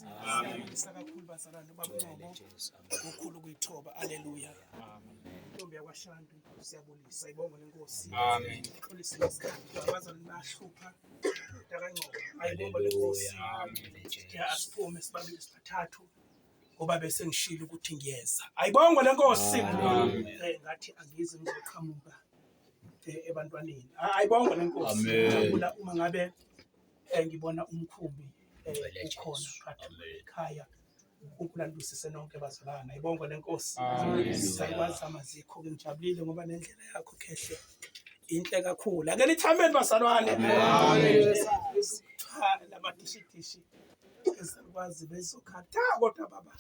Siyabonisa kakhulu bazalwane babongo ngokhulu kuyithoba. Haleluya. Intombi yakwaShantu siyabonisa ibonga lenkosi. Xolisa isikhathi abazali bahlupha takangcono. Ayibonga lenkosi. Ya asiphume sibabili sibathathu ngoba bese ngishilo ukuthi ngiyeza. Ayibonga lenkosi. Ngathi angizi ngizoqhamuka ebantwaneni. Ayibonga lenkosi. Ngijabula uma ngabe ngibona umkhumbi ukhona phakathi ekhaya. uNkulunkulu alibusise nonke bazalwane. Ayibonga lenkosi. Sayikwazi amazikho ngijabulile ngoba nendlela yakho kehle inhle kakhulu. Ake nithambeni bazalwane. Lamadishitishi ezikwazi bezokhatha kodwa baba